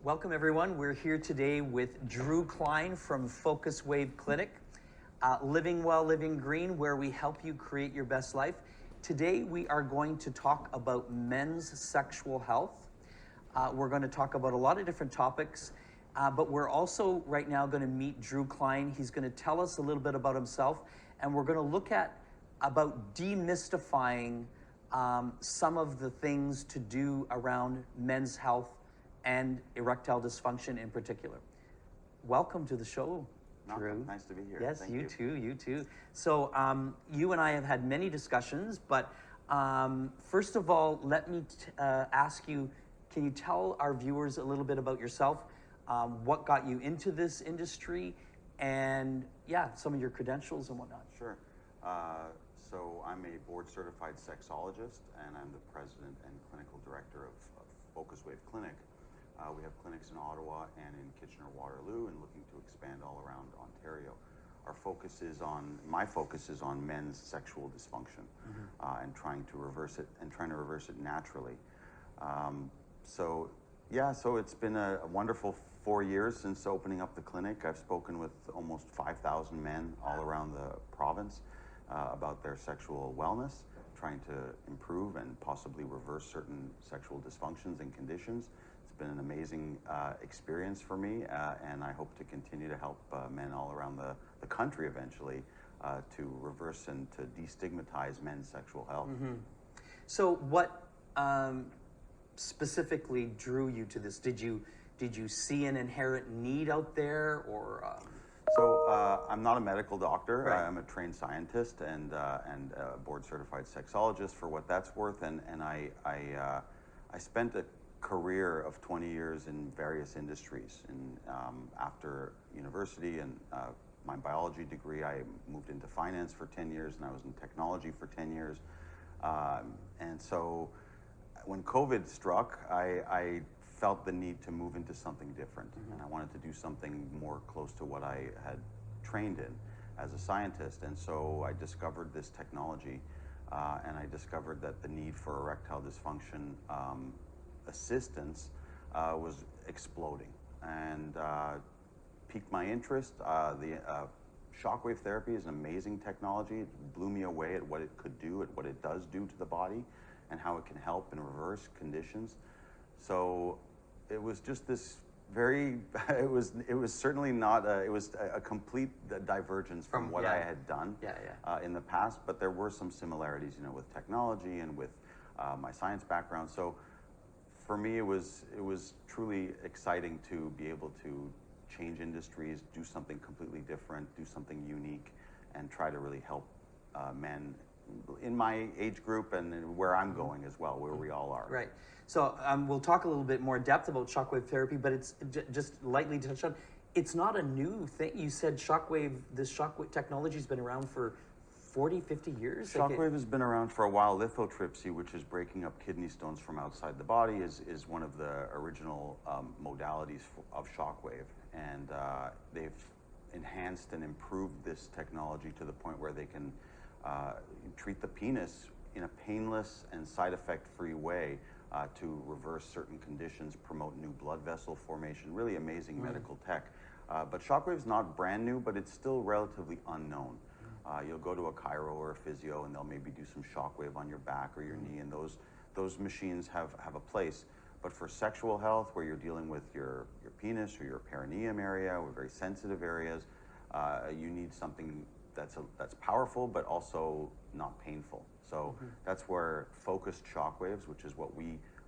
Welcome everyone. We're here today with Drew Klein from FocusWave Clinic, Living Well, Living Green, where we help you create your best life. Today we are going to talk about men's sexual health. We're going to talk about a lot of different topics, but we're also right now going to meet Drew Klein. He's going to tell us a little bit about himself, and we're going to look at about demystifying some of the things to do around men's health and erectile dysfunction in particular. Welcome to the show, Drew. Nice to be here. Yes, Thank you too. So you and I have had many discussions, but first of all, let me ask you, can you tell our viewers a little bit about yourself, what got you into this industry, and yeah, some of your credentials and whatnot? Sure. So I'm a board-certified sexologist, and I'm the president and clinical director of FocusWave Clinic. We have clinics in Ottawa and in Kitchener-Waterloo, and looking to expand all around Ontario. My focus is on men's sexual dysfunction, and trying to reverse it naturally. So it's been a wonderful 4 years since opening up the clinic. I've spoken with almost 5,000 men all around the province about their sexual wellness, trying to improve and possibly reverse certain sexual dysfunctions and conditions. It's been an amazing experience for me, and I hope to continue to help men all around the country eventually to reverse and to destigmatize men's sexual health. So what specifically drew you to this? Did you see an inherent need out there, or? So I'm not a medical doctor. Right. I'm a trained scientist and a board-certified sexologist, for what that's worth. And I spent a career of 20 years in various industries. And after university and my biology degree, I moved into finance for 10 years, and I was in technology for 10 years. And so when COVID struck, I felt the need to move into something different, and I wanted to do something more close to what I had trained in as a scientist. And so I discovered this technology, and I discovered that the need for erectile dysfunction assistance was exploding, and piqued my interest. The Shockwave therapy is an amazing technology. It blew me away at what it could do, at what it does do to the body, and how it can help and reverse conditions. So it was just this it was certainly not, it was a complete divergence from what I had done in the past, but there were some similarities, with technology and with my science background. So for me, it was truly exciting to be able to change industries, do something completely different, do something unique, and try to really help men in my age group and where I'm going as well, where we all are. Right. So we'll talk a little bit more in depth about shockwave therapy, but it's just lightly touched on. It's not a new thing. You said this shockwave technology has been around for 40, 50 years? Shockwave has been around for a while. Lithotripsy, which is breaking up kidney stones from outside the body, is one of the original modalities of shockwave. And they've enhanced and improved this technology to the point where they can treat the penis in a painless and side effect-free way to reverse certain conditions, promote new blood vessel formation. Really amazing medical tech. But shockwave is not brand new, but it's still relatively unknown. You'll go to a chiro or a physio, and they'll maybe do some shockwave on your back or your knee, and those machines have a place. But for sexual health, where you're dealing with your penis or your perineum area, or very sensitive areas, you need something that's powerful, but also not painful. So that's where focused shockwaves, which is what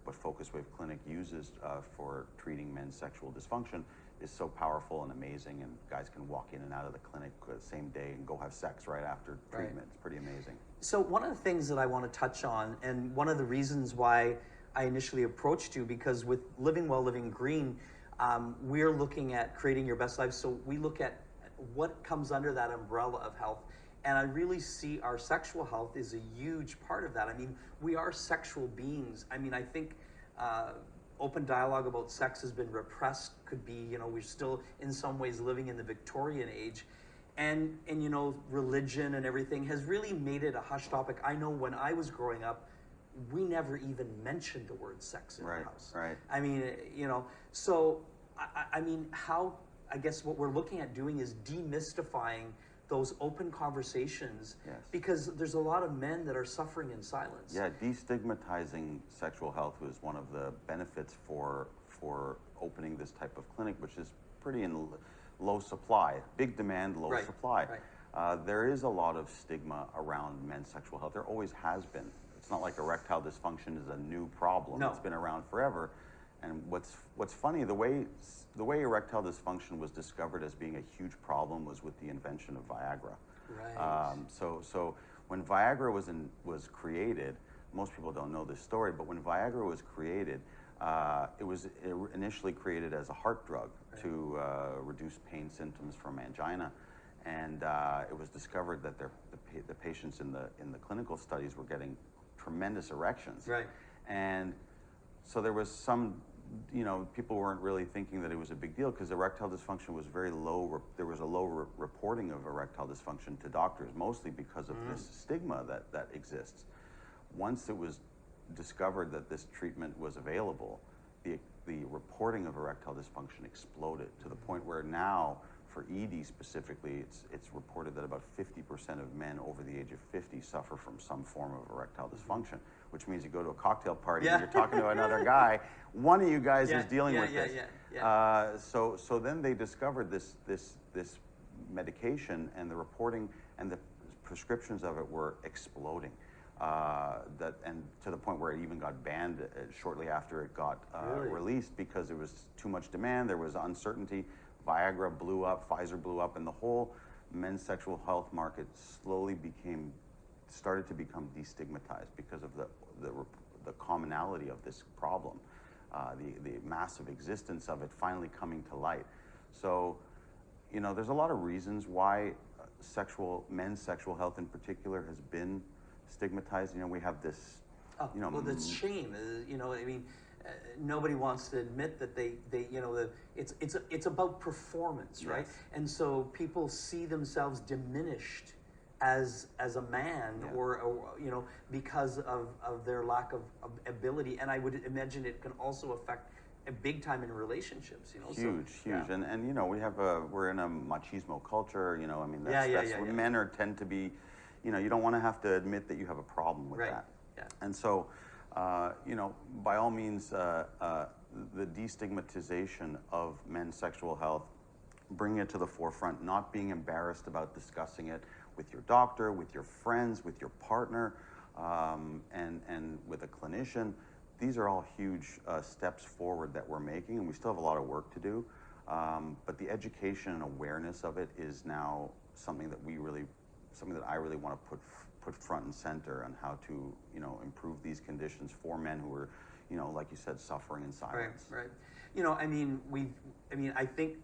FocusWave Clinic uses for treating men's sexual dysfunction, is so powerful and amazing, and guys can walk in and out of the clinic the same day and go have sex right after treatment. Right. It's pretty amazing. So one of the things that I want to touch on, and one of the reasons why I initially approached you, because with Living Well, Living Green, we're looking at creating your best life. So we look at what comes under that umbrella of health. And I really see our sexual health is a huge part of that. I mean, we are sexual beings. I mean, I think open dialogue about sex has been repressed, could be, we're still in some ways living in the Victorian age. And religion and everything has really made it a hush topic. I know when I was growing up, we never even mentioned the word sex in the Right, house. right. I mean, you know, so I mean, how, I guess what we're looking at doing is demystifying those open conversations, Yes. because there's a lot of men that are suffering in silence. Yeah, destigmatizing sexual health was one of the benefits for opening this type of clinic, which is pretty in low supply, big demand, low Right, supply. right. There is a lot of stigma around men's sexual health. There always has been. It's not like erectile dysfunction is a new problem. No. It's been around forever. And what's funny, the way erectile dysfunction was discovered as being a huge problem was with the invention of Viagra. Right. So when Viagra was created, most people don't know this story, but when Viagra was created, it was initially created as a heart drug to reduce pain symptoms from angina, and it was discovered that the patients in the clinical studies were getting tremendous erections. Right. And so there was some, you know, people weren't really thinking that it was a big deal because erectile dysfunction was very low. There was a low reporting of erectile dysfunction to doctors, mostly because of this stigma that exists. Once it was discovered that this treatment was available, the reporting of erectile dysfunction exploded to the point where now, for ED specifically, it's reported that about 50% of men over the age of 50 suffer from some form of erectile dysfunction, which means you go to a cocktail party and you're talking to another guy, one of you guys is dealing with this. So then they discovered this medication, and the reporting and the prescriptions of it were exploding. And to the point where it even got banned shortly after it got released, because there was too much demand, there was uncertainty. Viagra blew up, Pfizer blew up, and the whole men's sexual health market slowly started to become destigmatized because of the commonality of this problem, the massive existence of it finally coming to light. So, you know, there's a lot of reasons why men's sexual health in particular has been stigmatized. You know, we have this, you know, well, that's shame. You know, I mean, nobody wants to admit that they you know, it's about performance, right? Yes. And so people see themselves diminished as a man, or you know, because of their lack of ability. And I would imagine it can also affect big time in relationships, you know. Huge. Yeah. And you know, we're in a machismo culture, you know. I mean, men tend to be, you know, you don't want to have to admit that you have a problem with that. Yeah. And so, you know, by all means, the destigmatization of men's sexual health, bringing it to the forefront, not being embarrassed about discussing it with your doctor, with your friends, with your partner, and with a clinician. These are all huge steps forward that we're making, and we still have a lot of work to do. But the education and awareness of it is now something that I really want to put front and center on how to, you know, improve these conditions for men who are, you know, like you said, suffering in silence. Right. You know, I mean, I think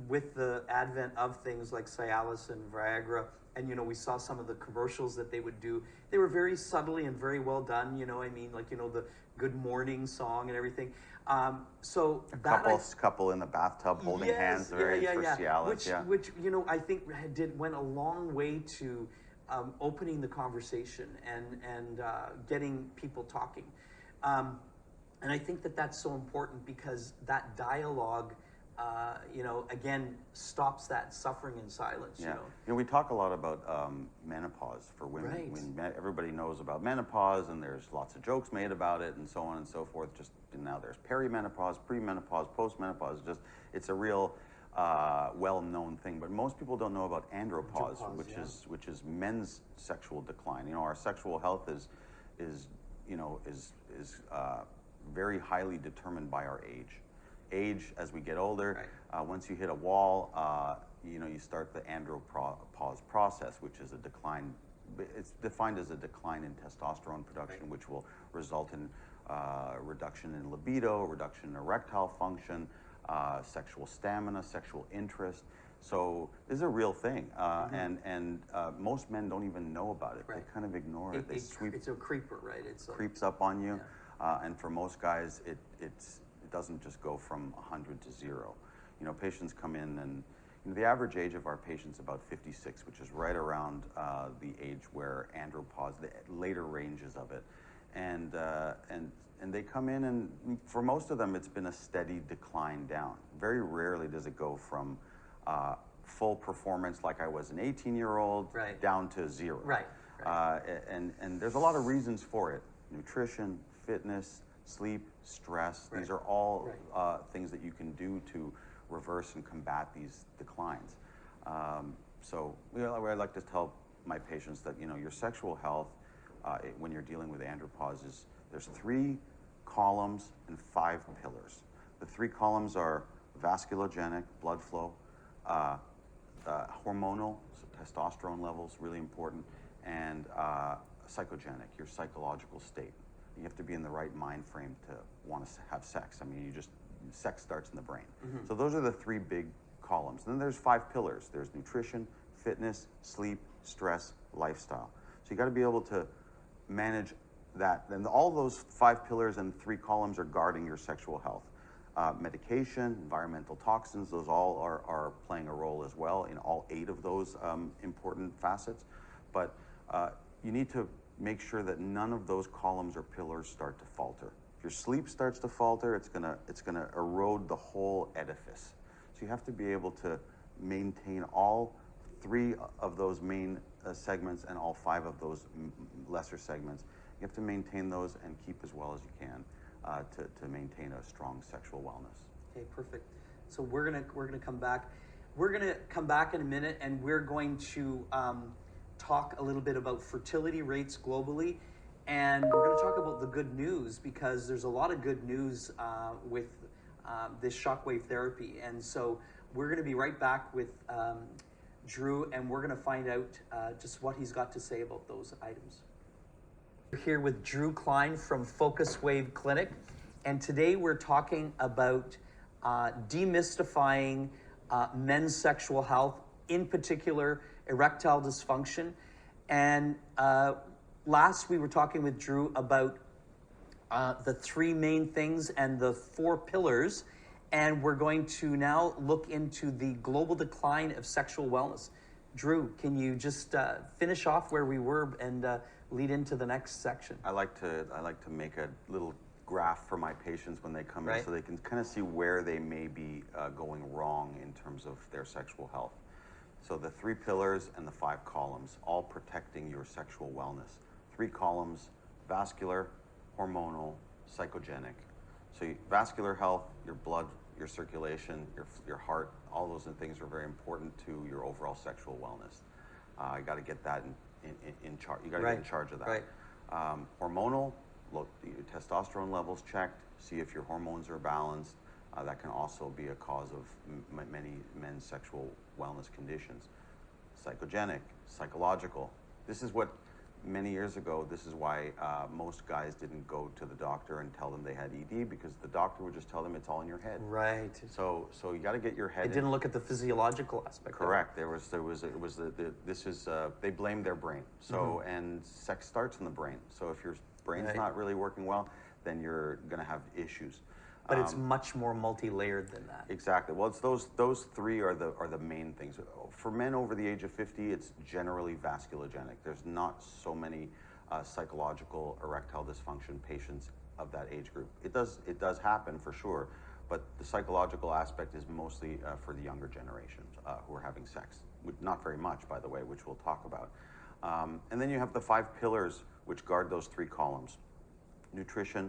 with the advent of things like Cialis and Viagra, and, you know, we saw some of the commercials that they would do. They were very subtly and very well done, you know, I mean, like, you know, the Good Morning song and everything. So Couple in the bathtub holding hands, for Cialis, which, you know, I think went a long way to opening the conversation and getting people talking. And I think that that's so important, because that dialogue, you know, again, stops that suffering in silence. Yeah. You know, we talk a lot about menopause for women. Right. Everybody knows about menopause, and there's lots of jokes made about it, and so on and so forth. Now there's perimenopause, premenopause, postmenopause. It's a real well-known thing. But most people don't know about andropause, which is men's sexual decline. You know, our sexual health is very highly determined by our age. As we get older, once you hit a wall, you know, you start the andropause process, which is a decline. It's defined as a decline in testosterone production, which will result in reduction in libido, reduction in erectile function, sexual stamina, sexual interest. So this is a real thing, and most men don't even know about it. They kind of ignore it. It's a creeper, right? It creeps up on you, and for most guys, it doesn't just go from 100 to 0. You know, patients come in, and you know, the average age of our patients is about 56, which is right around the age where andropause, the later ranges of it. and they come in, and for most of them, it's been a steady decline down. Very rarely does it go from full performance, like I was an 18-year-old, Right. down to zero. Right. And there's a lot of reasons for it: nutrition, fitness, sleep, stress. Right. These are all Right. things that you can do to reverse and combat these declines. So I like to tell my patients that your sexual health, when you're dealing with andropause, there's 3 columns and 5 pillars. The 3 columns are vasculogenic, blood flow, hormonal, so testosterone levels, really important, and psychogenic, your psychological state. You have to be in the right mind frame to want to have sex. I mean, sex starts in the brain. Mm-hmm. So those are the 3 big columns. Then there's 5 pillars. There's nutrition, fitness, sleep, stress, lifestyle. So you got to be able to manage that. And all those 5 pillars and 3 columns are guarding your sexual health. Medication, environmental toxins, those all are playing a role as well in all 8 of those important facets. But you need to make sure that none of those columns or pillars start to falter. If your sleep starts to falter, it's gonna erode the whole edifice. So you have to be able to maintain all 3 of those main segments and all 5 of those lesser segments. You have to maintain those and keep as well as you can to maintain a strong sexual wellness. Okay, perfect. So we're gonna come back. We're gonna come back in a minute, and we're going to talk a little bit about fertility rates globally, and we're going to talk about the good news, because there's a lot of good news with this shockwave therapy. And so we're going to be right back with Drew, and we're going to find out just what he's got to say about those items. We're here with Drew Klein from FocusWave Clinic, and today we're talking about demystifying men's sexual health, in particular erectile dysfunction. And last we were talking with Drew about the 3 main things and the 4 pillars, and we're going to now look into the global decline of sexual wellness. Drew, can you just finish off where we were and lead into the next section? I like to make a little graph for my patients when they come Right. in, so they can kind of see where they may be going wrong in terms of their sexual health. So the 3 pillars and the 5 columns, all protecting your sexual wellness. 3 columns: vascular, hormonal, psychogenic. So vascular health, your blood, your circulation, your heart, all those things are very important to your overall sexual wellness. You got to get that in charge. You got to Right. get in charge of that. Right. Hormonal, look, your testosterone levels checked. See if your hormones are balanced. That can also be a cause of many men's sexual wellness conditions. Psychogenic, psychological. This is what, many years ago, this is why most guys didn't go to the doctor and tell them they had ED, because the doctor would just tell them it's all in your head. Right. So you got to get your head. It didn't look at the physiological aspect. Correct. They blamed their brain. So and sex starts in the brain. So if your brain's Right. not really working well, then you're going to have issues. But it's much more multi-layered than that. Exactly. Well, it's those 3 are the main things. For men over the age of 50, it's generally vasculogenic. There's not so many psychological erectile dysfunction patients of that age group. It does happen for sure, but the psychological aspect is mostly for the younger generation who are having sex. Not very much, by the way, which we'll talk about. And then you have the 5 pillars which guard those 3 columns: nutrition,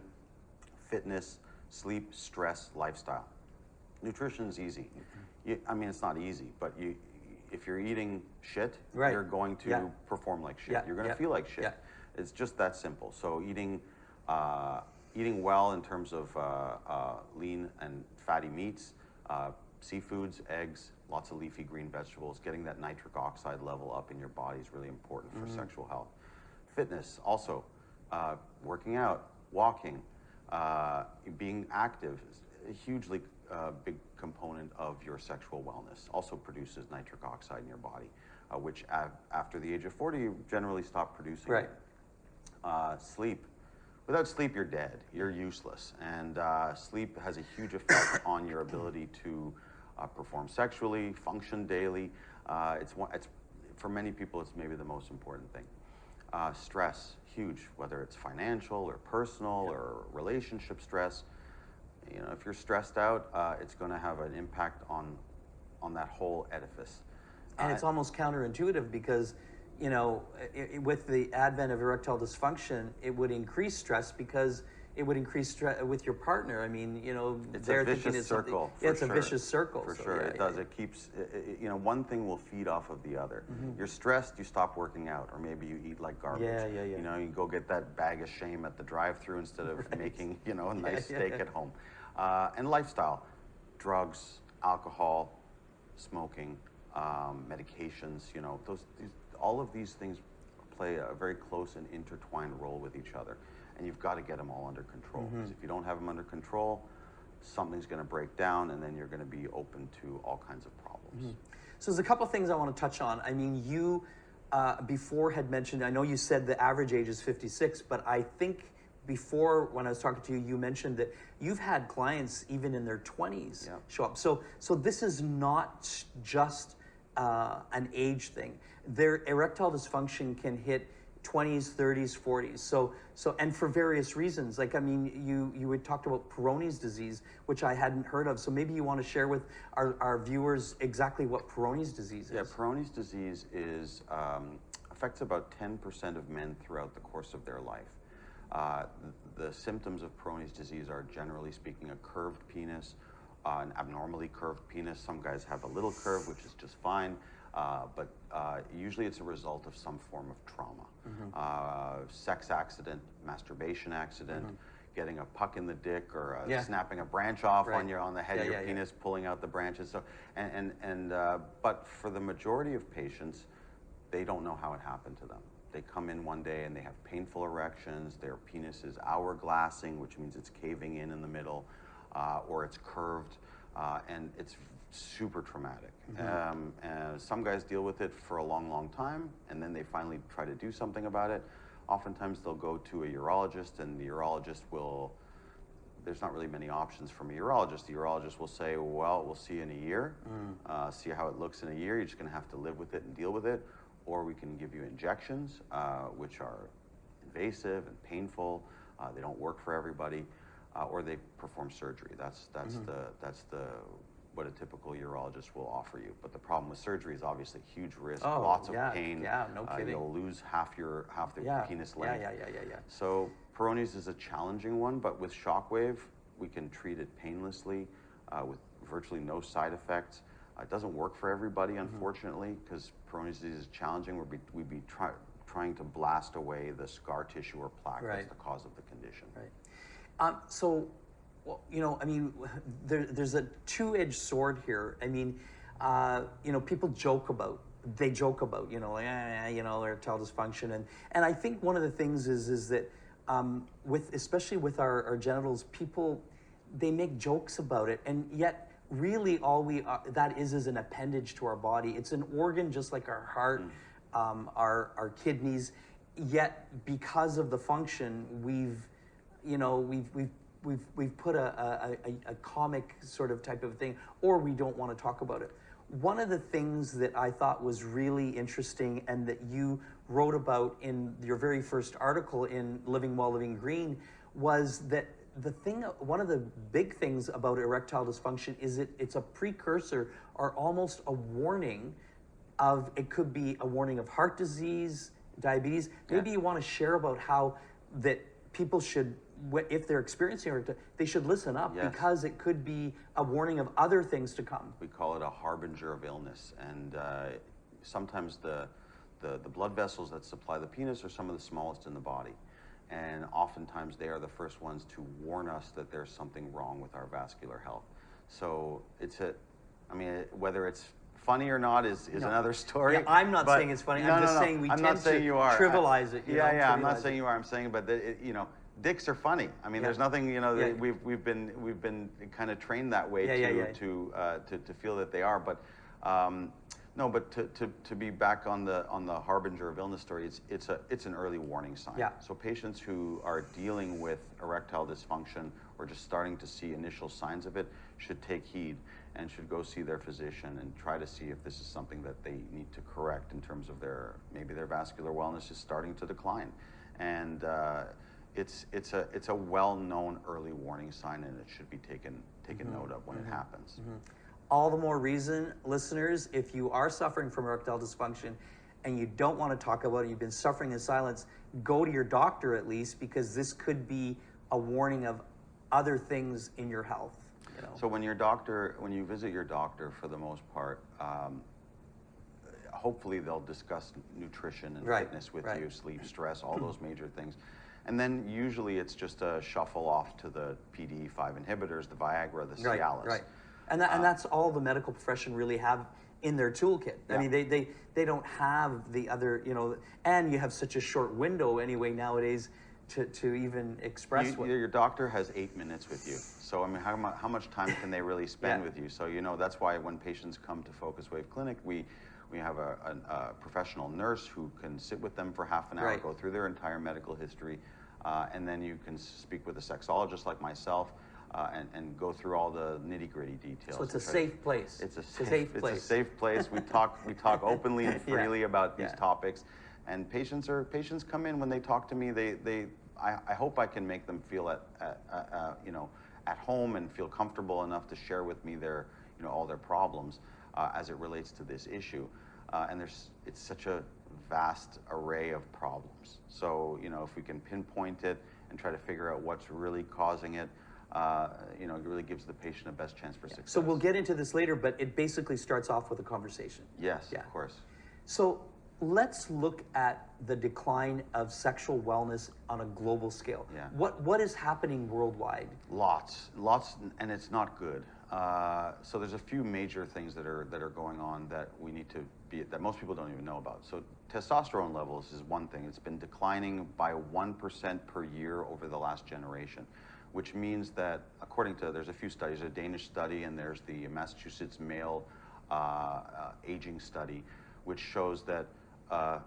fitness, sleep, stress, lifestyle. Nutrition's easy. It's not easy, but if you're eating shit, Right. you're going to Yeah. perform like shit. Yeah. You're going to Yeah. feel like shit. Yeah. It's just that simple. So eating well in terms of lean and fatty meats, seafoods, eggs, lots of leafy green vegetables, getting that nitric oxide level up in your body is really important for sexual health. Fitness also, working out, walking, being active is a hugely big component of your sexual wellness. Also produces nitric oxide in your body, which after the age of 40, you generally stop producing. Right. Sleep. Without sleep, you're dead. You're useless. And sleep has a huge effect on your ability to perform sexually, function daily. It's for many people, it's maybe the most important thing. Stress, huge, whether it's financial or personal or relationship stress. You know, if you're stressed out, it's going to have an impact on that whole edifice. And it's almost counterintuitive because, you know, with the advent of erectile dysfunction, it would increase stress because it would increase stress with your partner. I mean, you know, It's they're a thinking vicious it's something. circle. Yeah, it's a vicious circle. For so sure, yeah, it does. It keeps, you know, one thing will feed off of the other. You're stressed, you stop working out, or maybe you eat like garbage. Yeah. You know, you go get that bag of shame at the drive-through instead of making, you know, a nice steak at home. And lifestyle, drugs, alcohol, smoking, medications. You know, all of these things play a very close and intertwined role with each other. And you've got to get them all under control. Because if you don't have them under control, something's going to break down, and then you're going to be open to all kinds of problems. So there's a couple things I want to touch on. I mean, you before had mentioned, I know you said the average age is 56, but I think before when I was talking to you, you mentioned that you've had clients even in their 20s show up. So this is not just an age thing. Their erectile dysfunction can hit 20s, 30s, 40s. So and for various reasons. Like, I mean, you had talked about Peyronie's disease, which I hadn't heard of. So maybe you want to share with our viewers exactly what Peyronie's disease is. Yeah, Peyronie's disease is affects about 10% of men throughout the course of their life. The symptoms of Peyronie's disease are, generally speaking, a curved penis, an abnormally curved penis. Some guys have a little curve, which is just fine. But usually it's a result of some form of trauma. Sex accident, masturbation accident, getting a puck in the dick, or snapping a branch off on the head of your penis, pulling out the branches. So but for the majority of patients, they don't know how it happened to them. They come in one day and they have painful erections. Their penis is hourglassing, which means it's caving in the middle, or it's curved, and it's super traumatic. And some guys deal with it for a long, long time, and then they finally try to do something about it. Oftentimes they'll go to a urologist, and the urologist will, there's not really many options from a urologist. The urologist will say, well, we'll see you in a year, see how it looks in a year. You're just gonna have to live with it and deal with it. Or we can give you injections, which are invasive and painful. They don't work for everybody. Or they perform surgery. That's what a typical urologist will offer you. But the problem with surgery is obviously huge risk, lots of pain. Yeah, no kidding. You'll lose half the penis length. Yeah. So Peyronie's is a challenging one, but with Shockwave, we can treat it painlessly with virtually no side effects. It doesn't work for everybody, unfortunately, because Peyronie's disease is challenging. We'd be trying to blast away the scar tissue or plaque that's the cause of the condition. Right. So, well, you know, I mean, there's a two-edged sword here. I mean, you know, people joke about, you know, like, you know, erectile dysfunction. And I think one of the things is that especially with our genitals, people, they make jokes about it. And yet, really all that is an appendage to our body. It's an organ just like our heart, our kidneys. Yet, because of the function, we've put a comic sort of type of thing, or we don't want to talk about it. One of the things that I thought was really interesting and that you wrote about in your very first article in Living Well, Living Green was that one of the big things about erectile dysfunction is it's a precursor or almost a warning of, it could be a warning of heart disease, diabetes. Maybe you want to share about how that people should, if they're experiencing erectile, they should listen up because it could be a warning of other things to come. We call it a harbinger of illness, and sometimes the blood vessels that supply the penis are some of the smallest in the body. And oftentimes they are the first ones to warn us that there's something wrong with our vascular health. So whether it's funny or not is another story. Yeah, I'm not saying it's funny. I'm just saying we tend to trivialize it. I'm not saying you are. I'm saying, but dicks are funny. I mean, there's nothing. We've been kind of trained that way to feel that they are. But no, but to be back on the harbinger of illness story, it's an early warning sign. Yeah. So patients who are dealing with erectile dysfunction or just starting to see initial signs of it should take heed. and should go see their physician and try to see if this is something that they need to correct in terms of maybe their vascular wellness is starting to decline. And it's a well-known early warning sign, and it should be taken note of when it happens. All the more reason, listeners, if you are suffering from erectile dysfunction and you don't want to talk about it, you've been suffering in silence, go to your doctor at least, because this could be a warning of other things in your health. So when you visit your doctor, for the most part, hopefully they'll discuss nutrition and fitness with you, sleep, stress, all those major things. And then usually it's just a shuffle off to the PDe5 inhibitors, the Viagra, the Cialis. Right. And that's all the medical profession really have in their toolkit. I mean, they don't have the other, and you have such a short window anyway nowadays to even express your doctor has 8 minutes with you. So I mean, how much time can they really spend with you? So that's why when patients come to FocusWave Clinic, we have a professional nurse who can sit with them for half an hour, go through their entire medical history, and then you can speak with a sexologist like myself, and go through all the nitty-gritty details. So it's a safe place. It's a safe place. We talk openly and freely about these topics, and patients come in when they talk to me. I hope I can make them feel at home and feel comfortable enough to share with me their all their problems as it relates to this issue. And it's such a vast array of problems. So if we can pinpoint it and try to figure out what's really causing it, it really gives the patient a best chance for success. So we'll get into this later, but it basically starts off with a conversation. Yes, of course. So let's look at the decline of sexual wellness on a global scale. Yeah. What is happening worldwide? Lots, and it's not good. So there's a few major things that are going on that that most people don't even know about. So testosterone levels is one thing. It's been declining by 1% per year over the last generation, which means that there's a few studies, a Danish study, and there's the Massachusetts male aging study, which shows that a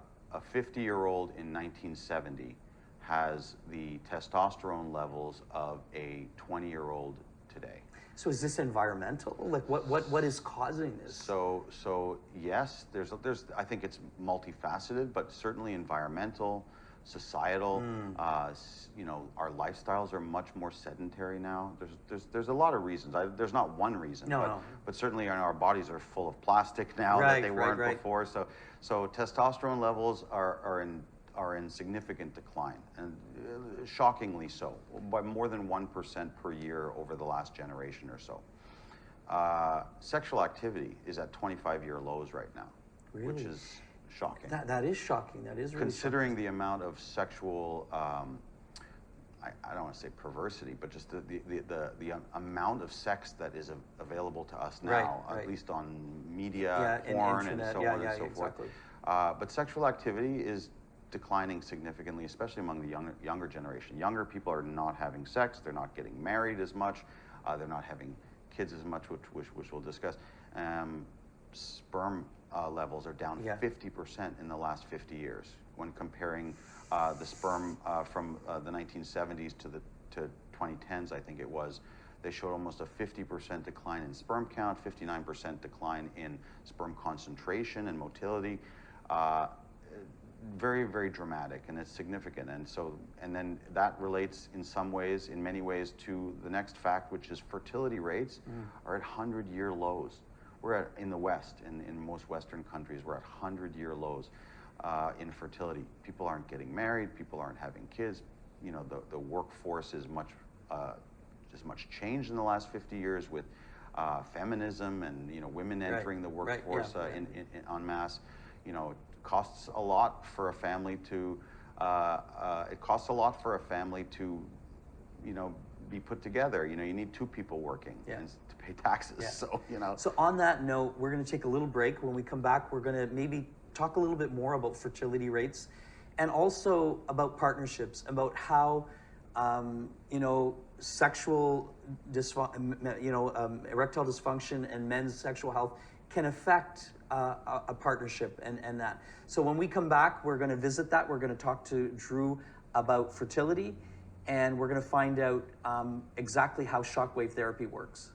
50-year-old in 1970 has the testosterone levels of a 20-year-old today. So is this environmental? Like what is causing this? So yes, I think it's multifaceted, but certainly environmental, societal. Our lifestyles are much more sedentary now. There's a lot of reasons. There's not one reason. But certainly our bodies are full of plastic now that they weren't before. So testosterone levels are in significant decline, and shockingly so, by more than 1% per year over the last generation or so. Sexual activity is at 25-year lows right now, which is shocking. That is shocking. That is really considering shocking. the amount of sexual, I don't want to say perversity, but just the amount of sex that is available to us now, at least on media, porn, and so on and so forth. But sexual activity is declining significantly, especially among the younger generation. Younger people are not having sex. They're not getting married as much. They're not having kids as much, which we'll discuss. Sperm levels are down 50% in the last 50 years when comparing the sperm from the 1970s to 2010s, I think it was. They showed almost a 50% decline in sperm count, 59% decline in sperm concentration and motility. Very, very dramatic, and it's significant. And then that relates in many ways to the next fact, which is fertility rates are at 100-year lows. We're in the West, in most Western countries, we're at 100-year lows in fertility. People aren't getting married, people aren't having kids. The workforce is much changed in the last 50 years with feminism and women entering the workforce en masse. It costs a lot for a family to be put together. You need two people working and to pay taxes. So So on that note, we're going to take a little break. When we come back, we're going to maybe talk a little bit more about fertility rates, and also about partnerships, about how sexual erectile dysfunction and men's sexual health can affect a partnership and that. So when we come back, we're going to visit that. We're going to talk to Drew about fertility, and we're going to find out exactly how shockwave therapy works.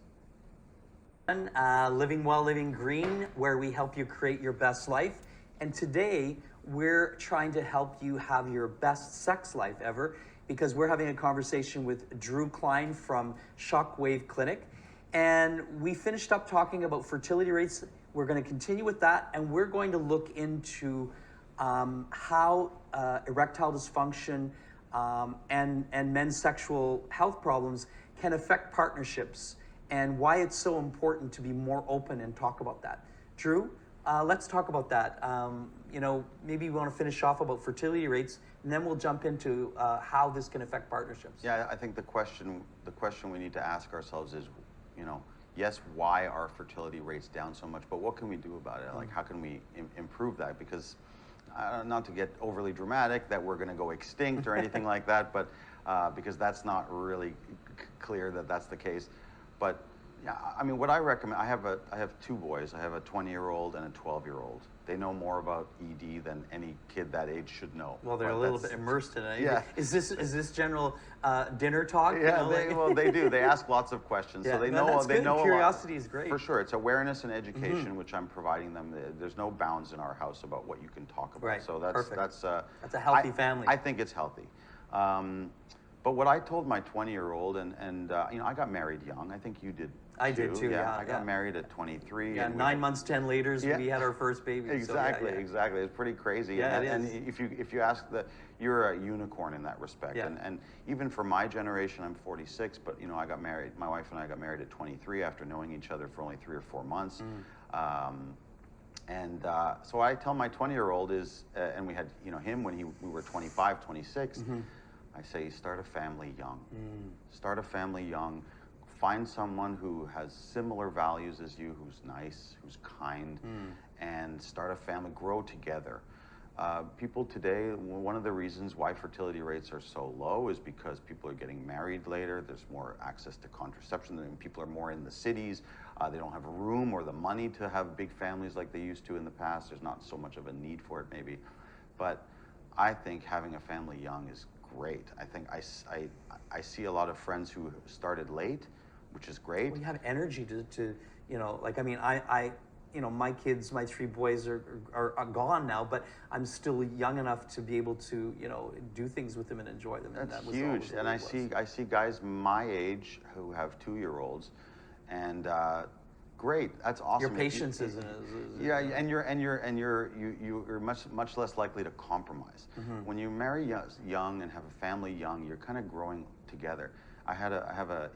Living Well, Living Green, where we help you create your best life. And today, we're trying to help you have your best sex life ever, because we're having a conversation with Drew Klein from Shockwave Clinic. And we finished up talking about fertility rates. We're going to continue with that, and we're going to look into how erectile dysfunction and men's sexual health problems can affect partnerships, and why it's so important to be more open and talk about that. Drew, let's talk about that. Maybe we want to finish off about fertility rates, and then we'll jump into how this can affect partnerships. Yeah, I think the question we need to ask ourselves is, yes, why are fertility rates down so much, but what can we do about it? Like, how can we improve that? Because, not to get overly dramatic, that we're going to go extinct or anything like that, but because that's not really clear that that's the case. But yeah, I mean, what I recommend, I have two boys. I have a 20-year-old and a 12-year-old. They know more about ED than any kid that age should know. Well, they're a little bit immersed in it. Yeah. Is this general dinner talk? Yeah, well, they do. They ask lots of questions, so they know. That's they good. know Curiosity a lot. is great. For sure, it's awareness and education, which I'm providing them. There's no bounds in our house about what you can talk about. Right. So that's Perfect. that's a healthy family. I think it's healthy. But what I told my 20-year-old, and I got married young. I think you did. I did too. Yeah, I got married at 23. Yeah, and 9 months, 10 later, we had our first baby. Exactly, exactly. It's pretty crazy. Yeah, and if you ask you're a unicorn in that respect. Yeah. And even for my generation, I'm 46, but I got married. My wife and I got married at 23 after knowing each other for only 3 or 4 months. So I tell my 20-year-old is, and we had him when we were 25, 26. I say, start a family young. Start a family young. Find someone who has similar values as you, who's nice, who's kind, and start a family. Grow together. People today, one of the reasons why fertility rates are so low is because people are getting married later. There's more access to contraception, and people are more in the cities. They don't have room or the money to have big families like they used to in the past. There's not so much of a need for it, maybe. But I think having a family young is great. I think I see a lot of friends who started late, which is great. Well, you have energy to my kids, my 3 boys are gone now, but I'm still young enough to be able to, do things with them and enjoy them. That's huge. And I see guys my age who have 2-year-olds, and great. That's awesome. Your patience is and you're much less likely to compromise. When you marry young and have a family young, you're kind of growing together. I have an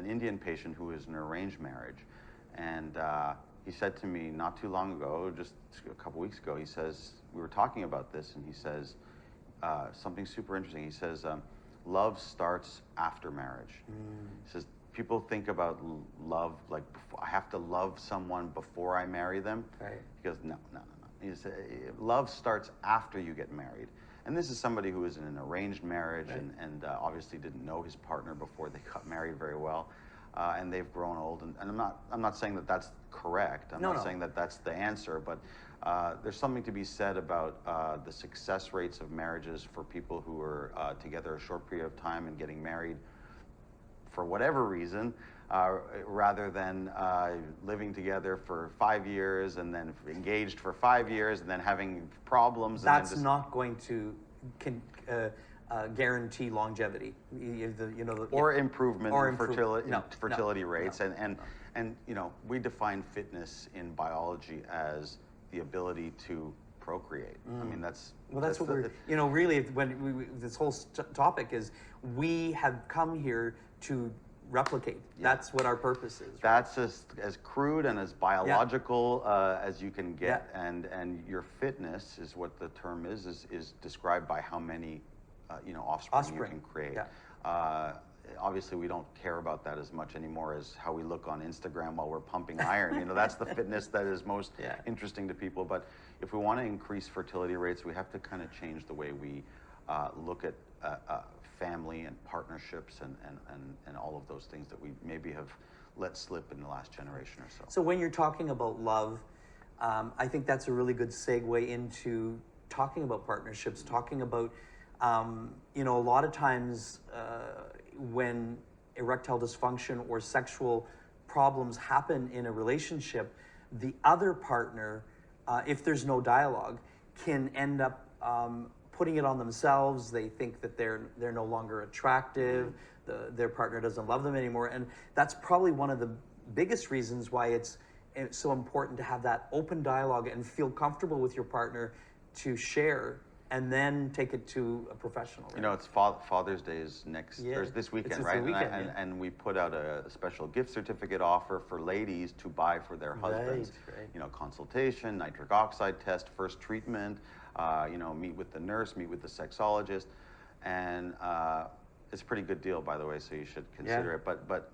Indian patient who is in an arranged marriage, and he said to me not too long ago, just a couple weeks ago, he says, we were talking about this, and he says something super interesting. He says, love starts after marriage. He says, people think about love like, I have to love someone before I marry them. Right. He goes, no. He says, love starts after you get married. And this is somebody who is in an arranged marriage, right, and obviously didn't know his partner before they got married very well, and they've grown old. And I'm not saying that that's correct. I'm not saying that that's the answer, but there's something to be said about the success rates of marriages for people who are together a short period of time and getting married for whatever reason, rather than living together for 5 years and then engaged for 5 years and then having problems. That's not going to guarantee longevity. Or improvement in fertility rates. No. And we define fitness in biology as the ability to procreate. I mean, that's what we're, really, when this whole topic is, we have come here to replicate. Yeah. That's what our purpose is. Right? That's as crude and as biological as you can get. Yeah. And your fitness is what the term is described by how many offspring you can create. Yeah. Obviously, we don't care about that as much anymore as how we look on Instagram while we're pumping iron. That's the fitness that is most interesting to people. But if we want to increase fertility rates, we have to kind of change the way we look at family and partnerships and all of those things that we maybe have let slip in the last generation or so. So when you're talking about love, I think that's a really good segue into talking about partnerships, talking about, a lot of times when erectile dysfunction or sexual problems happen in a relationship, the other partner, if there's no dialogue, can end up putting it on themselves. They think that they're no longer attractive, their partner doesn't love them anymore, and that's probably one of the biggest reasons why it's so important to have that open dialogue and feel comfortable with your partner to share, and then take it to a professional. Right? You know, it's Father's Day is this weekend, right? And we put out a special gift certificate offer for ladies to buy for their husbands. Right. You know, consultation, nitric oxide test, first treatment. You know, meet with the nurse, meet with the sexologist, and it's a pretty good deal, by the way. So you should consider it. But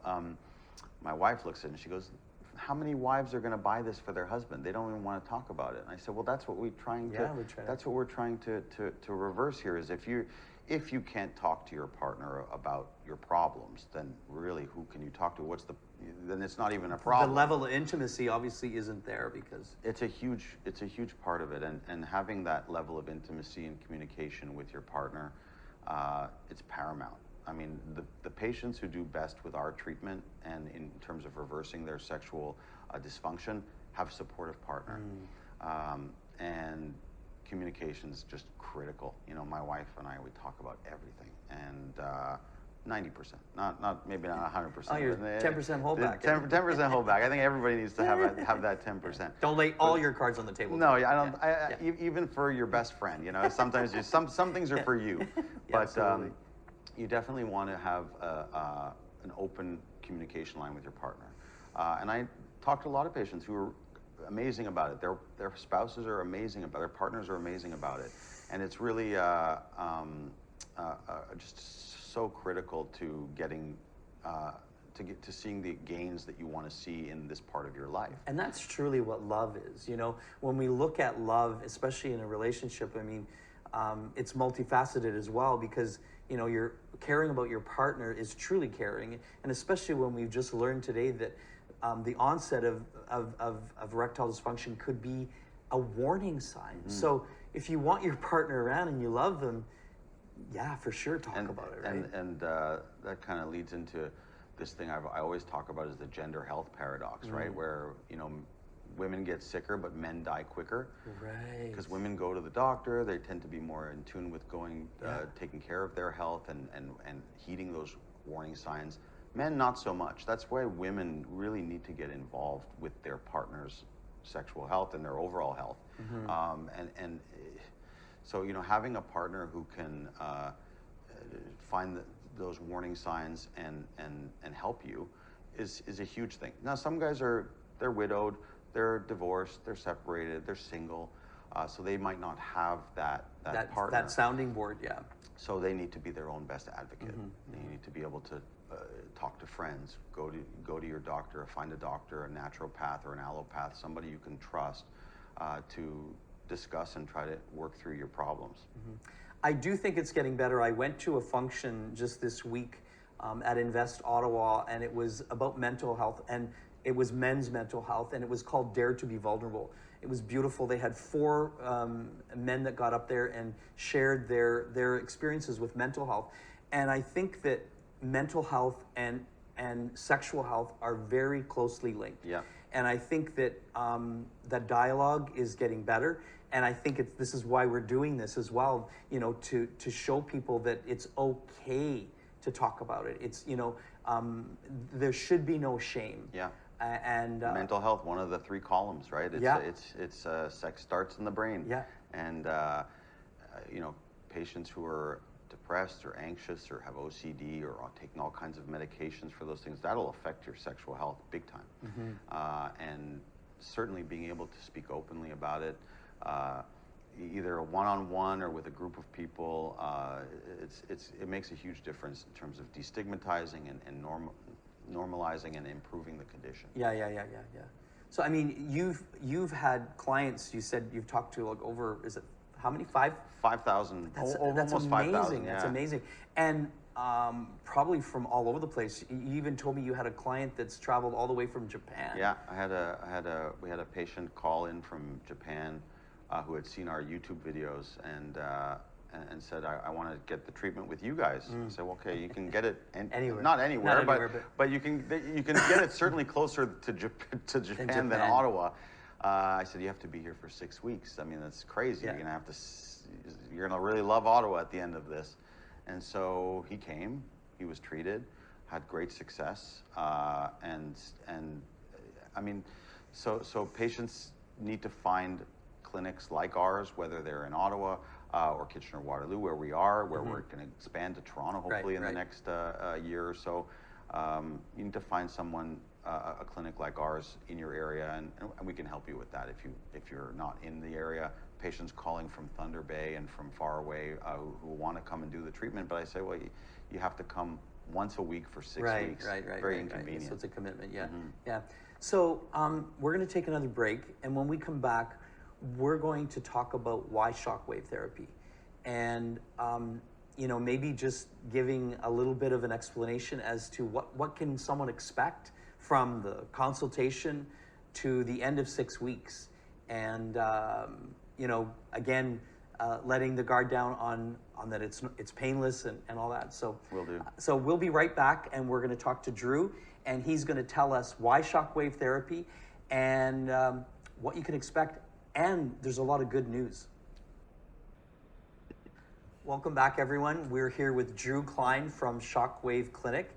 my wife looks at it and she goes, how many wives are going to buy this for their husband? They don't even want to talk about it. And I said, well, that's what we're trying to. That's what we're trying to reverse here. Is if you can't talk to your partner about your problems, then really who can you talk to? Then it's not even a problem. The level of intimacy obviously isn't there, because it's a huge part of it, and having that level of intimacy and communication with your partner, it's paramount. I mean, the patients who do best with our treatment and in terms of reversing their sexual dysfunction have a supportive partner. And communication is just critical. You know, my wife and I, we talk about everything, and 90%, maybe not 100%. Oh, you're 10% holdback. 10% holdback. I think everybody needs to have that 10%. Don't lay all your cards on the table. No, I don't. Even for your best friend, you know, sometimes some things are for you, but you definitely want to have an open communication line with your partner. And I talk to a lot of patients who are amazing about it. Their spouses are amazing about it. Their partners are amazing about it, and it's really just so critical to getting to seeing the gains that you want to see in this part of your life. And that's truly what love is. You know, when we look at love, especially in a relationship, I mean, it's multifaceted as well, because you know, you're caring about your partner is truly caring, and especially when we've just learned today that the onset of erectile dysfunction could be a warning sign. So if you want your partner around and you love them, yeah, for sure, talk about it, right? And that kind of leads into this thing I always talk about, is the gender health paradox, right? Where, you know, women get sicker, but men die quicker. Right. Because women go to the doctor, they tend to be more in tune with taking care of their health and heeding those warning signs. Men, not so much. That's why women really need to get involved with their partner's sexual health and their overall health. So, you know, having a partner who can find those warning signs and help you is a huge thing. Now, some guys they're widowed, they're divorced, they're separated, they're single, so they might not have that partner. That sounding board, yeah. So they need to be their own best advocate. You need to be able to talk to friends, go to your doctor, find a doctor, a naturopath or an allopath, somebody you can trust, to discuss and try to work through your problems. I do think it's getting better. I went to a function just this week at Invest Ottawa, and it was about mental health, and it was men's mental health, and it was called Dare to be Vulnerable. It was beautiful. They had 4 men that got up there and shared their experiences with mental health. And I think that mental health and sexual health are very closely linked. Yeah. And I think that that dialogue is getting better. And I think this is why we're doing this as well, you know, to show people that it's okay to talk about it. It's, you know, there should be no shame. Yeah. And mental health, one of the 3 columns, right? It's sex starts in the brain. Yeah. And you know, patients who are depressed or anxious or have OCD or are taking all kinds of medications for those things, that'll affect your sexual health big time. And certainly being able to speak openly about it, either one-on-one or with a group of people, it makes a huge difference in terms of destigmatizing and normalizing and improving the condition. Yeah. So I mean, you've had clients. You said you've talked to like over, is it how many? 5,000. That's almost amazing. 5,000. That's yeah. amazing. And probably from all over the place. You even told me you had a client that's traveled all the way from Japan. Yeah, we had a patient call in from Japan who had seen our YouTube videos and said, I want to get the treatment with you guys. I said, well, okay, you can get it Anywhere. not anywhere, Not anywhere, but you can get it certainly closer to Japan than Ottawa. I said, you have to be here for 6 weeks. I mean, that's crazy. Yeah. You're gonna really love Ottawa at the end of this. And so he came. He was treated, had great success, and I mean, so patients need to find clinics like ours, whether they're in Ottawa or Kitchener-Waterloo, where we are, where we're going to expand to Toronto, hopefully in the next year or so. You need to find someone, a clinic like ours in your area, and we can help you with that if you're not in the area. Patients calling from Thunder Bay and from far away who want to come and do the treatment, but I say, well, you have to come once a week for 6 weeks. Very inconvenient. So it's a commitment, yeah. Yeah. So we're going to take another break, and when we come back, we're going to talk about why shockwave therapy, and you know, maybe just giving a little bit of an explanation as to what can someone expect from the consultation to the end of 6 weeks, and you know, again, letting the guard down on that it's painless and all that. So Will do. So we'll be right back, and we're going to talk to Drew, and he's going to tell us why shockwave therapy and what you can expect. And there's a lot of good news. Welcome back, everyone. We're here with Drew Klein from Shockwave Clinic.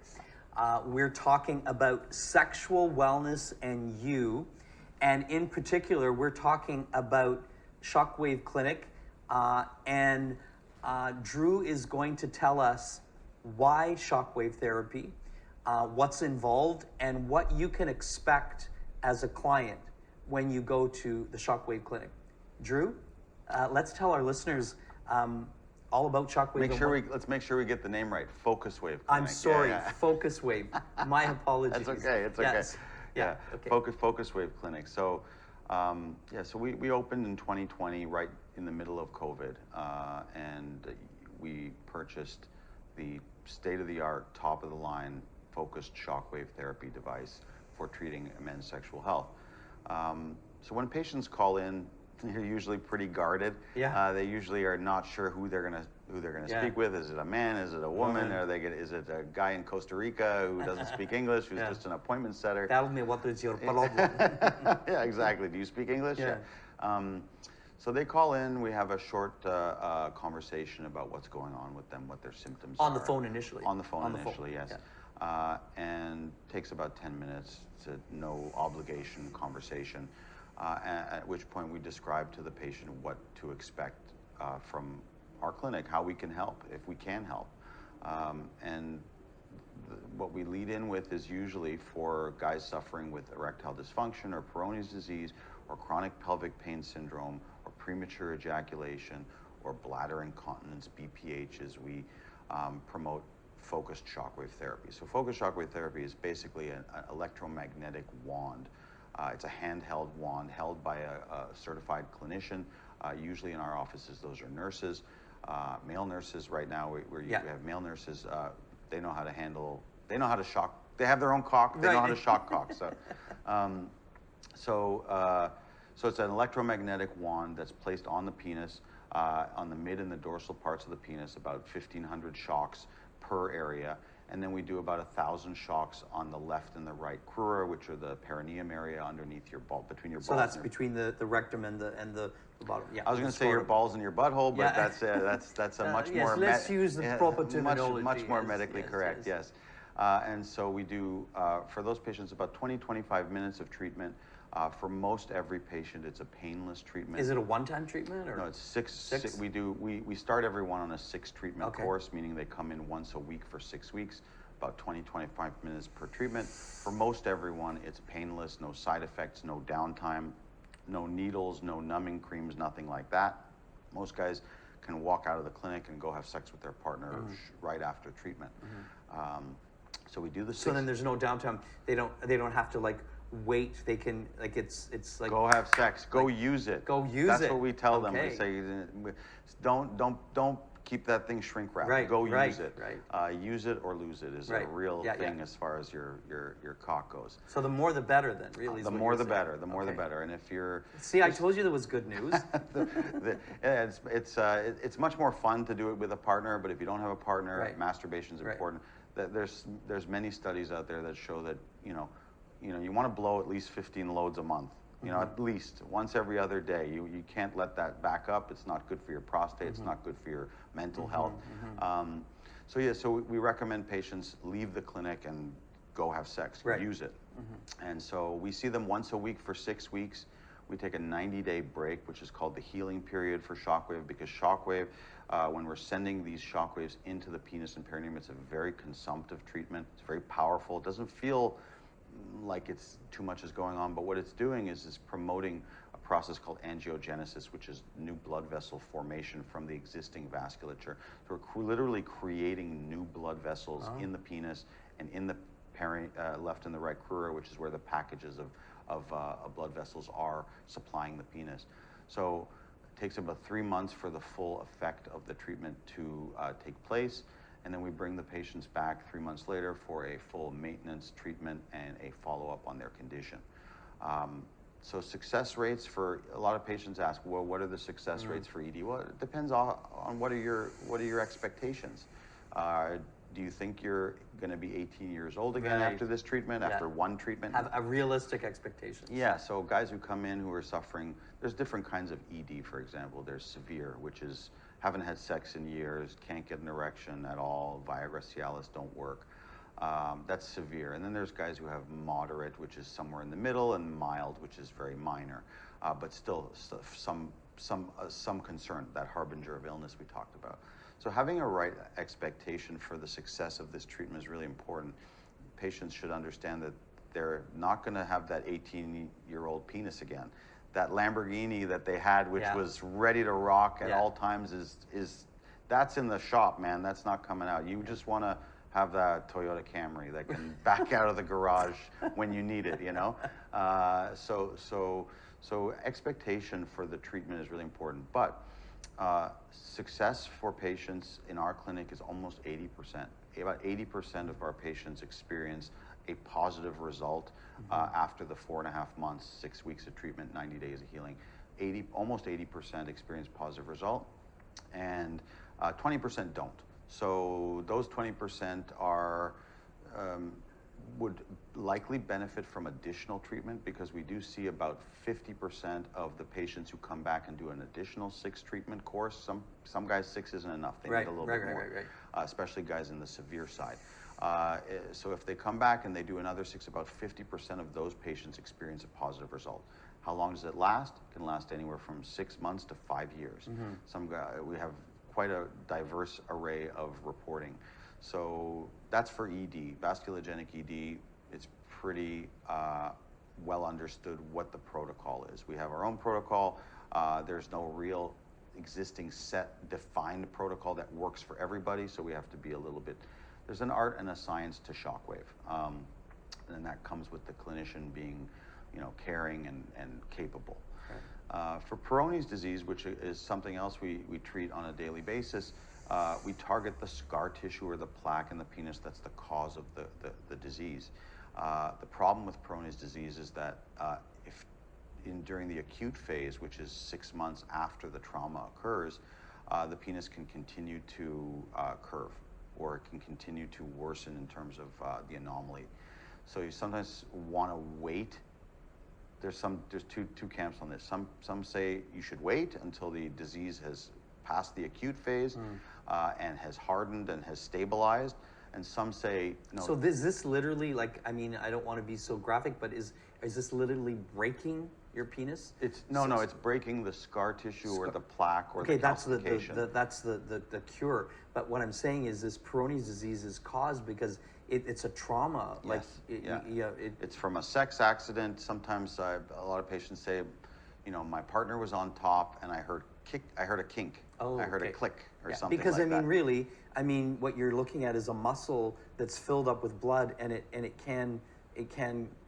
We're talking about sexual wellness and you. And in particular, we're talking about Shockwave Clinic. And Drew is going to tell us why shockwave therapy, what's involved, and what you can expect as a client when you go to the Shockwave Clinic. Drew, let's tell our listeners all about Shockwave. Let's make sure we get the name right. FocusWave Clinic. I'm sorry, FocusWave. My apologies. That's okay. It's okay. Yes. Yeah. Okay. FocusWave Clinic. So, so we opened in 2020, right in the middle of COVID, and we purchased the state-of-the-art, top-of-the-line focused shockwave therapy device for treating men's sexual health. So when patients call in, they're usually pretty guarded. Yeah. They usually are not sure who they're gonna speak with. Is it a man? Is it a woman? Is it a guy in Costa Rica who doesn't speak English, who's just an appointment setter? Tell me what is your problem. Yeah, exactly. Do you speak English? Yeah. So they call in. We have a short conversation about what's going on with them, what their symptoms are. On the phone initially. On the phone initially, yes. Yeah. And takes about 10 minutes. It's a no obligation conversation. At which point we describe to the patient what to expect from our clinic, how we can help, if we can help. And what we lead in with is usually for guys suffering with erectile dysfunction or Peyronie's disease or chronic pelvic pain syndrome or premature ejaculation or bladder incontinence, BPHs, we promote focused shockwave therapy. So focused shockwave therapy is basically an electromagnetic wand. It's a handheld wand held by a certified clinician. Usually in our offices, those are nurses, male nurses. Right now, we have male nurses. They know how to handle. They know how to shock. They have their own cock. They know how to shock cock. So it's an electromagnetic wand that's placed on the penis, on the mid and the dorsal parts of the penis, about 1,500 shocks per area. And then we do about 1,000 shocks on the left and the right crura, which are the perineum area underneath your ball, between your balls. So that's between the rectum and the bottom. Yeah. I was going to say your balls and your butthole, but that's a much more. Let's use the proper terminology. Much more medically correct. Yes. And so we do for those patients about 20-25 minutes of treatment. For most every patient, it's a painless treatment. Is it a one-time treatment or? No, it's six. We start everyone on a 6 treatment course, meaning they come in once a week for 6 weeks, about 20-25 minutes per treatment. For most everyone, it's painless, no side effects, no downtime, no needles, no numbing creams, nothing like that. Most guys can walk out of the clinic and go have sex with their partner right after treatment. So we do the 6. So then there's no downtime. They don't have to like wait. They can like it's like go have sex. Go use it. Go use That's it. what we tell them. We say don't keep that thing shrink wrapped. Right, Go right, use it. right. Use it or lose it is Right. a real Yeah, thing yeah. as far as your cock goes. So the more the better, then, really. Is The what more you're the saying. better. The more the Okay. better. And if you're See, I told you there was good news. yeah, it's much more fun to do it with a partner. But if you don't have a partner, Right. masturbation is Right. important. There's many studies out there that show that you want to blow at least 15 loads a month. At least once every other day. You can't let that back up. It's not good for your prostate. It's not good for your mental health. So we recommend patients leave the clinic and go have sex, Right. use it. And so we see them once a week for 6 weeks. We take a 90-day break, which is called the healing period for Shockwave, because Shockwave, when we're sending these shockwaves into the penis and perineum, it's a very consumptive treatment. It's very powerful. It doesn't feel like it's too much is going on, but what it's doing is promoting a process called angiogenesis, which is new blood vessel formation from the existing vasculature. So we're literally creating new blood vessels in the penis and in the left and the right crura, which is where the packages of blood vessels are supplying the penis. So it takes about 3 months for the full effect of the treatment to take place. And then we bring the patients back 3 months later for a full maintenance treatment and a follow-up on their condition. So success rates for a lot of patients ask, well, what are the success rates for ED? Well, it depends on what are your expectations. Do you think you're going to be 18 years old again Right. after this treatment, after one treatment? Have a realistic expectation. Yeah, so guys who come in who are suffering, there's different kinds of ED, for example. There's severe, which is haven't had sex in years, can't get an erection at all, Viagra, Cialis don't work. That's severe. And then there's guys who have moderate, which is somewhere in the middle, and mild, which is very minor, but still some concern, that harbinger of illness we talked about. So having a right expectation for the success of this treatment is really important. Patients should understand that they're not going to have that 18-year-old penis again. That Lamborghini that they had, which was ready to rock at all times, is that's in the shop, man. That's not coming out. You just want to have that Toyota Camry that can back out of the garage when you need it, So expectation for the treatment is really important. But success for patients in our clinic is almost 80%. About 80% of our patients experience a positive result after the 4.5 months, 6 weeks of treatment, 90 days of healing. Almost 80% experience positive result, and 20% don't. So those 20% would likely benefit from additional treatment, because we do see about 50% of the patients who come back and do an additional 6 treatment course. Some guys 6 isn't enough. They need a little bit more, especially guys in the severe side. So if they come back and they do another 6, about 50% of those patients experience a positive result. How long does it last? It can last anywhere from 6 months to 5 years. We have quite a diverse array of reporting. So that's for ED, vasculogenic ED. It's pretty well understood what the protocol is. We have our own protocol. There's no real existing set defined protocol that works for everybody, so we have to be a little bit, there's an art and a science to Shockwave, and that comes with the clinician being caring and capable. For Peyronie's disease, which is something else we treat on a daily basis, we target the scar tissue or the plaque in the penis that's the cause of the disease. The problem with Peyronie's disease is that during the acute phase, which is 6 months after the trauma occurs, the penis can continue to curve, or it can continue to worsen in terms of the anomaly. So you sometimes want to wait. There's two camps on this. Some say you should wait until the disease has passed the acute phase and has hardened and has stabilized. And some say no. So is this literally, like, I mean, I don't want to be so graphic, but is this literally breaking your penis? It's breaking the scar tissue or the plaque or the calcification. that's the cure. But what I'm saying is this Peyronie's disease is caused because it's a trauma. Yes. Like it's from a sex accident. Sometimes a lot of patients say, my partner was on top and I heard a kink. Oh, I heard a click or something because like that. Really, what you're looking at is a muscle that's filled up with blood, and it can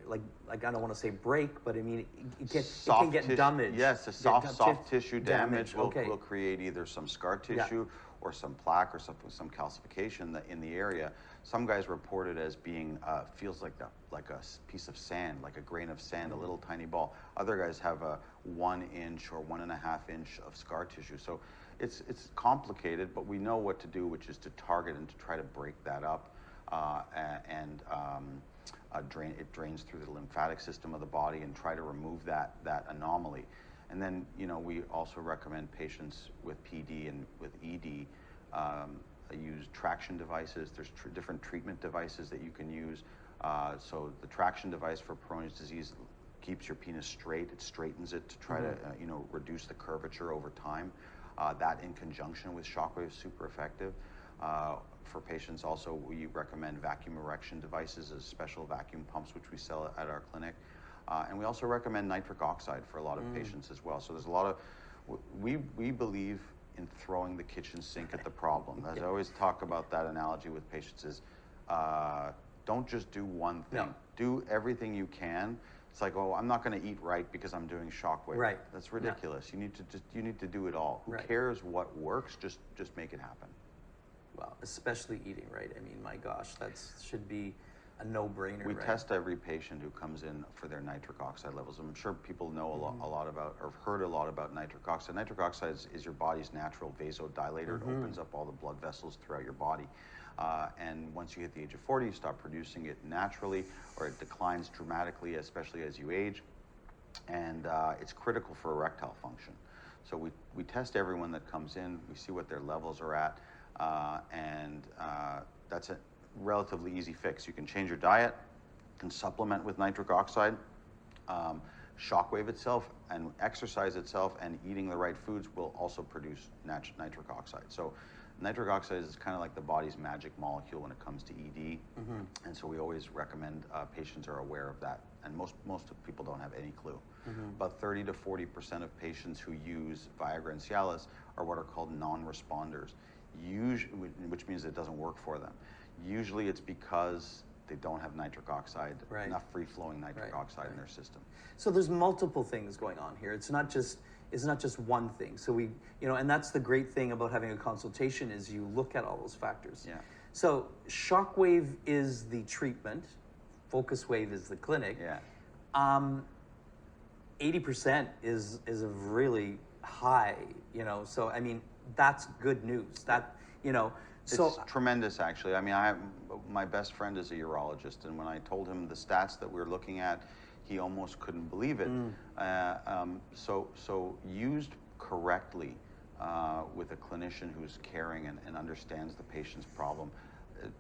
like I don't want to say break, but it can get damaged. Yes, soft tissue damage will create either some scar tissue or some plaque or some calcification in the area. Some guys report it as being feels like a piece of sand, like a grain of sand, a little tiny ball. Other guys have a 1 inch or 1.5 inch of scar tissue. So it's complicated, but we know what to do, which is to target and to try to break that up, it drains through the lymphatic system of the body and try to remove that anomaly. And then, we also recommend patients with PD and with ED use traction devices. There's different treatment devices that you can use. So the traction device for Peyronie's disease keeps your penis straight. It straightens it to try to, reduce the curvature over time. That in conjunction with Shockwave is super effective. For patients also, we recommend vacuum erection devices as special vacuum pumps, which we sell at our clinic. And we also recommend nitric oxide for a lot of patients as well. So there's a lot of, we believe in throwing the kitchen sink at the problem. As I always talk about that analogy with patients is, don't just do one thing. No. Do everything you can. It's like, oh, I'm not going to eat right because I'm doing Shockwave. Right. That's ridiculous. No. You need to do it all. Who cares what works? Just make it happen. Well, especially eating right. I mean, my gosh, that should be a no-brainer. We test every patient who comes in for their nitric oxide levels. I'm sure people know a lot about, or have heard a lot about nitric oxide. Nitric oxide is your body's natural vasodilator. It opens up all the blood vessels throughout your body. And once you hit the age of 40, you stop producing it naturally, or it declines dramatically, especially as you age. And it's critical for erectile function. So we test everyone that comes in. We see what their levels are at. That's a relatively easy fix. You can change your diet, can supplement with nitric oxide. Shockwave itself and exercise itself and eating the right foods will also produce nitric oxide. So nitric oxide is kind of like the body's magic molecule when it comes to ED. And so we always recommend patients are aware of that. And most people don't have any clue. About 30 to 40% of patients who use Viagra and Cialis are what are called non-responders, which means it doesn't work for them. Usually it's because they don't have nitric oxide, enough free-flowing nitric oxide in their system. So there's multiple things going on here. It's not just one thing. So we, and that's the great thing about having a consultation is you look at all those factors. Yeah. So Shockwave is the treatment, FocusWave is the clinic. Yeah. 80% is a really high, so I mean, that's good news. That, so it's tremendous, actually. I mean, my best friend is a urologist, and when I told him the stats that we were looking at, he almost couldn't believe it. So used correctly with a clinician who's caring and understands the patient's problem,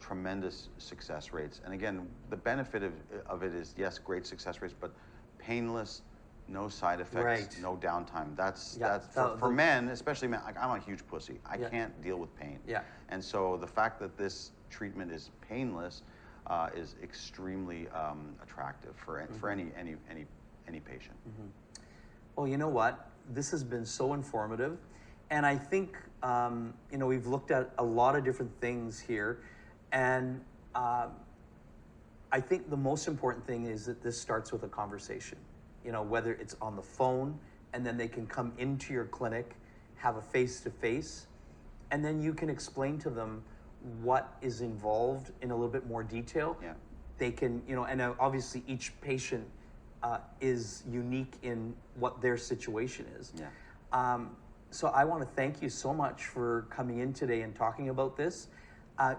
tremendous success rates. And again, the benefit of it is, yes, great success rates, but painless, no side effects, no downtime. That's for men, especially men. Like, I'm a huge pussy. I can't deal with pain. Yeah. And so the fact that this treatment is painless is extremely attractive for any patient. Well, you know what? This has been so informative, and I think we've looked at a lot of different things here, and I think the most important thing is that this starts with a conversation. Whether it's on the phone, and then they can come into your clinic, have a face-to-face, and then you can explain to them what is involved in a little bit more detail. Yeah. They can, and obviously each patient is unique in what their situation is. Yeah. So I want to thank you so much for coming in today and talking about this.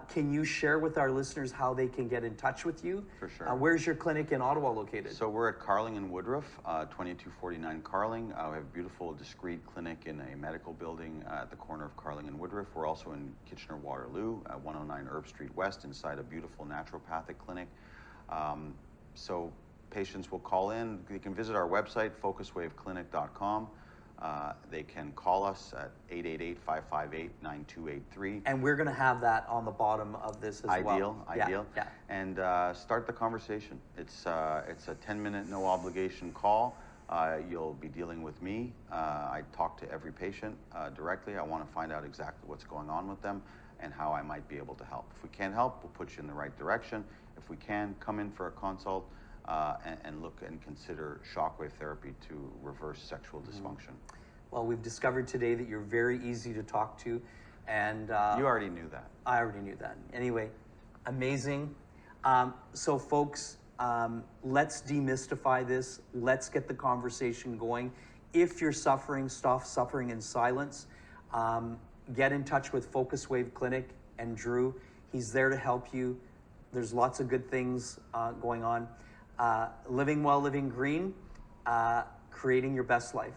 Can you share with our listeners how they can get in touch with you? For sure. Where's your clinic in Ottawa located? So we're at Carling and Woodruff, 2249 Carling. We have a beautiful, discreet clinic in a medical building at the corner of Carling and Woodruff. We're also in Kitchener-Waterloo, 109 Herb Street West, inside a beautiful naturopathic clinic. So patients will call in. They can visit our website, FocusWaveClinic.com. They can call us at 888-558-9283. And we're going to have that on the bottom of this as well. Ideal. Yeah. And start the conversation. It's a 10-minute, no obligation call. You'll be dealing with me. I talk to every patient directly. I want to find out exactly what's going on with them and how I might be able to help. If we can't help, we'll put you in the right direction. If we can, come in for a consult. And look and consider shockwave therapy to reverse sexual dysfunction. Well, we've discovered today that you're very easy to talk to, And You already knew that. I already knew that. Anyway, amazing. So folks, let's demystify this. Let's get the conversation going. If you're suffering, stop suffering in silence. Get in touch with FocusWave Clinic and Drew. He's there to help you. There's lots of good things going on. Living well, living green, creating your best life.